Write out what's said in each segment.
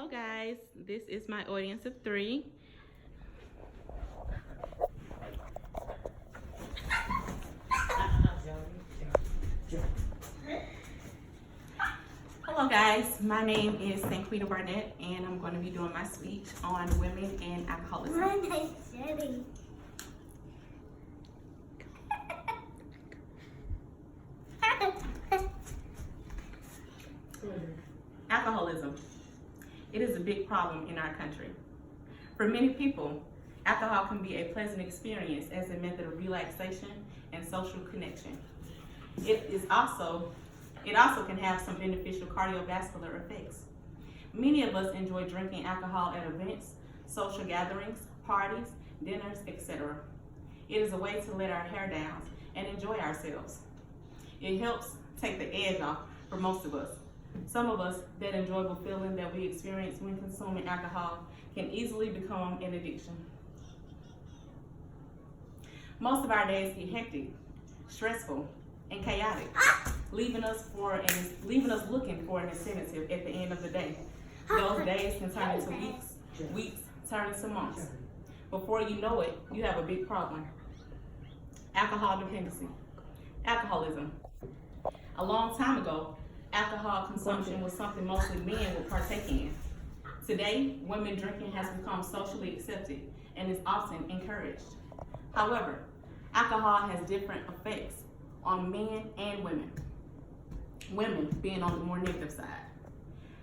Hello guys, this is my audience of 3. Hello guys, my name is Sanquita Barnett and I'm going to be doing my speech on women and alcoholism. My name's Jenny. Alcoholism. It is a big problem in our country. For many people, alcohol can be a pleasant experience as a method of relaxation and social connection. It also can have some beneficial cardiovascular effects. Many of us enjoy drinking alcohol at events, social gatherings, parties, dinners, etc. It is a way to let our hair down and enjoy ourselves. It helps take the edge off for most of us. Some of us, that enjoyable feeling that we experience when consuming alcohol can easily become an addiction. Most of our days get hectic, stressful, and chaotic, leaving us looking for an incentive at the end of the day. Those days can turn into weeks turn into months. Before you know it, you have a big problem. Alcohol dependency. Alcoholism. A long time ago, alcohol consumption was something mostly men would partake in. Today, women drinking has become socially accepted and is often encouraged. However, alcohol has different effects on men and women, women being on the more negative side.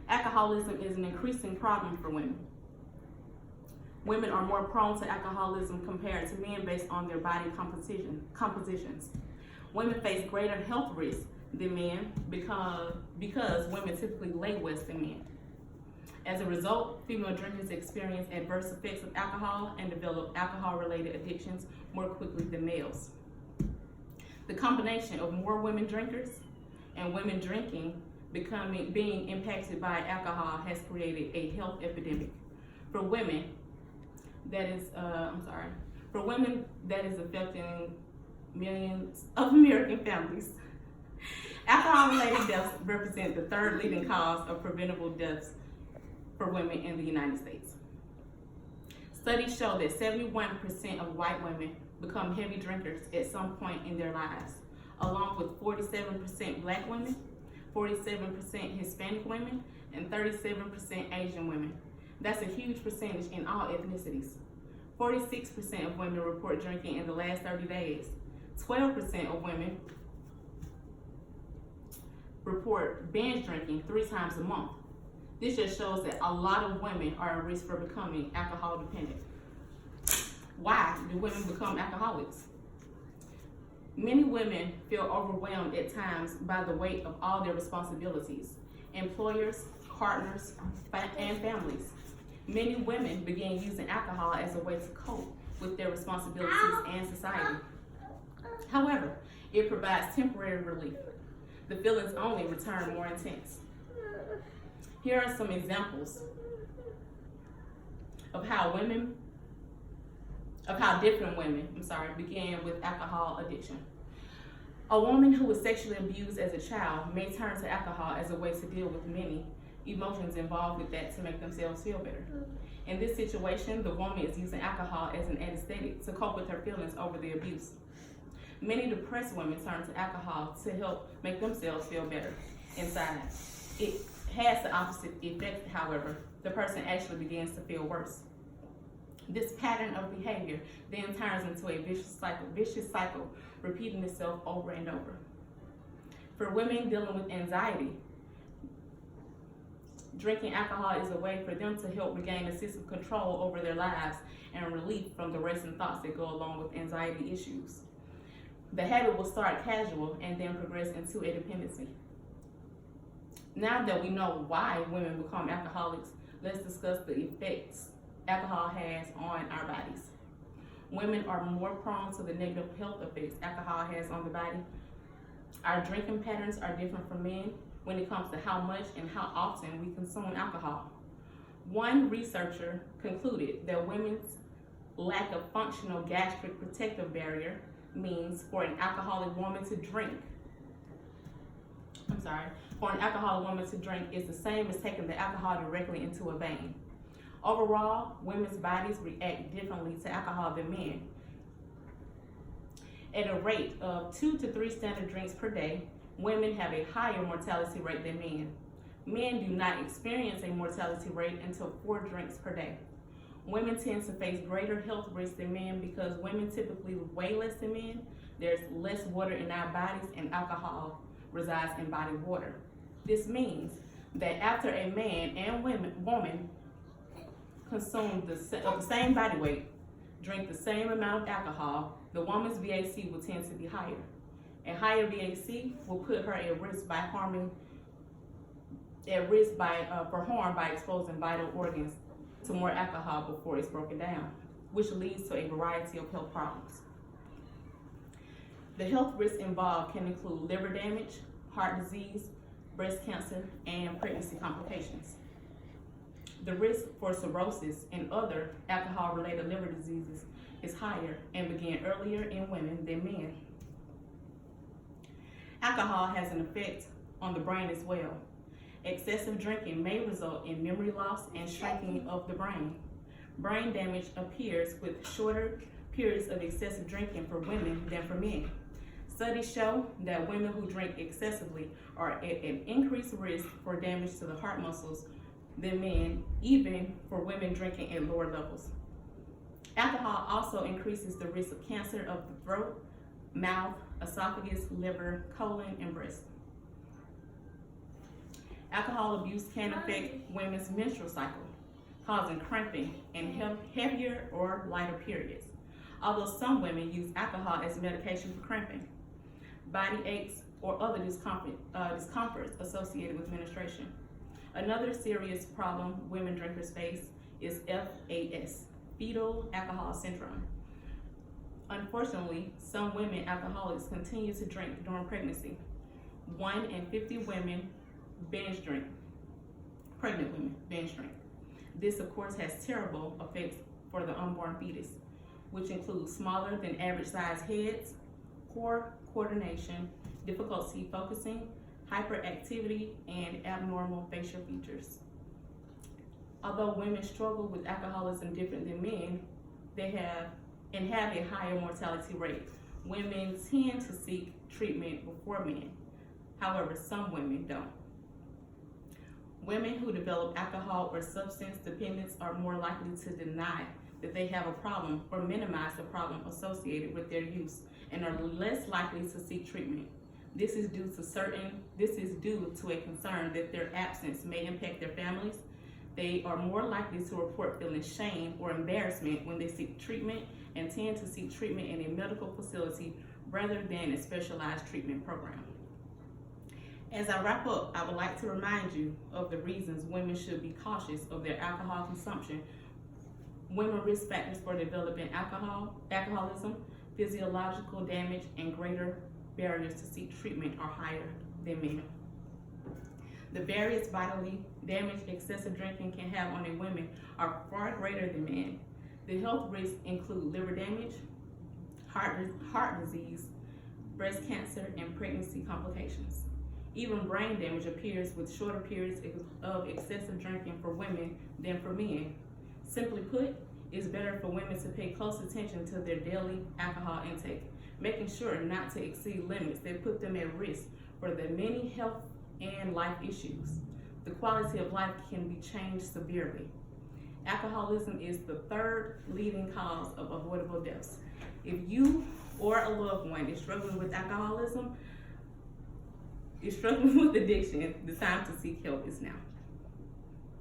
Alcoholism is an increasing problem for women. Women are more prone to alcoholism compared to men based on their body compositions. Women face greater health risks than men because women typically lay less than men. As a result, female drinkers experience adverse effects of alcohol and develop alcohol-related addictions more quickly than males. The combination of more women drinkers and women drinking being impacted by alcohol has created a health epidemic. For women, that is affecting millions of American families. Alcohol-related deaths represent the third leading cause of preventable deaths for women in the United States. Studies show that 71% of white women become heavy drinkers at some point in their lives, along with 47% black women, 47% Hispanic women, and 37% Asian women. That's a huge percentage in all ethnicities. 46% of women report drinking in the last 30 days. 12% of women report binge drinking 3 times a month. This just shows that a lot of women are at risk for becoming alcohol dependent. Why do women become alcoholics? Many women feel overwhelmed at times by the weight of all their responsibilities, employers, partners, and families. Many women begin using alcohol as a way to cope with their responsibilities and society. However, it provides temporary relief. The feelings only return more intense. Here are some examples of how different women began with alcohol addiction. A woman who was sexually abused as a child may turn to alcohol as a way to deal with many emotions involved with that to make themselves feel better. In this situation, the woman is using alcohol as an anesthetic to cope with her feelings over the abuse. Many depressed women turn to alcohol to help make themselves feel better inside. It has the opposite effect, however. The person actually begins to feel worse. This pattern of behavior then turns into a vicious cycle, repeating itself over and over. For women dealing with anxiety, drinking alcohol is a way for them to help regain a sense of control over their lives and relief from the racing thoughts that go along with anxiety issues. The habit will start casual and then progress into a dependency. Now that we know why women become alcoholics, let's discuss the effects alcohol has on our bodies. Women are more prone to the negative health effects alcohol has on the body. Our drinking patterns are different from men when it comes to how much and how often we consume alcohol. One researcher concluded that women's lack of functional gastric protective barrier means for an alcoholic woman to drink for an alcoholic woman to drink is the same as taking the alcohol directly into a vein. Overall, women's bodies react differently to alcohol than men. At a rate of 2 to 3 standard drinks per day, women have a higher mortality rate than men. Men do not experience a mortality rate until 4 drinks per day. Women tend to face greater health risks than men because women typically weigh less than men. There's less water in our bodies, and alcohol resides in body water. This means that after a man and woman consume of the same body weight, drink the same amount of alcohol, the woman's VAC will tend to be higher. A higher VAC will put her at risk for harm by exposing vital organs to more alcohol before it's broken down, which leads to a variety of health problems. The health risks involved can include liver damage, heart disease, breast cancer, and pregnancy complications. The risk for cirrhosis and other alcohol-related liver diseases is higher and begin earlier in women than men. Alcohol has an effect on the brain as well. Excessive drinking may result in memory loss and shrinking of the brain. Brain damage appears with shorter periods of excessive drinking for women than for men. Studies show that women who drink excessively are at an increased risk for damage to the heart muscles than men, even for women drinking at lower levels. Alcohol also increases the risk of cancer of the throat, mouth, esophagus, liver, colon, and breast. Alcohol abuse can affect women's menstrual cycle, causing cramping and heavier or lighter periods. Although some women use alcohol as medication for cramping, body aches, or other discomforts associated with menstruation. Another serious problem women drinkers face is FAS, fetal alcohol syndrome. Unfortunately, some women alcoholics continue to drink during pregnancy. 1 in 50 women binge drink. Pregnant women binge drink. This, of course, has terrible effects for the unborn fetus, which includes smaller than average size heads, poor coordination, difficulty focusing, hyperactivity, and abnormal facial features. Although women struggle with alcoholism different than men, they have a higher mortality rate. Women tend to seek treatment before men. However, some women don't. Women who develop alcohol or substance dependence are more likely to deny that they have a problem or minimize the problem associated with their use and are less likely to seek treatment. This is due to a concern that their absence may impact their families. They are more likely to report feeling shame or embarrassment when they seek treatment and tend to seek treatment in a medical facility rather than a specialized treatment program. As I wrap up, I would like to remind you of the reasons women should be cautious of their alcohol consumption. Women risk factors for developing alcoholism, physiological damage, and greater barriers to seek treatment are higher than men. The various bodily damage excessive drinking can have on a woman are far greater than men. The health risks include liver damage, heart disease, breast cancer, and pregnancy complications. Even brain damage appears with shorter periods of excessive drinking for women than for men. Simply put, it's better for women to pay close attention to their daily alcohol intake, making sure not to exceed limits that put them at risk for the many health and life issues. The quality of life can be changed severely. Alcoholism is the 3rd leading cause of avoidable deaths. If you or a loved one is struggling with alcoholism, is struggling with addiction, the time to seek help is now.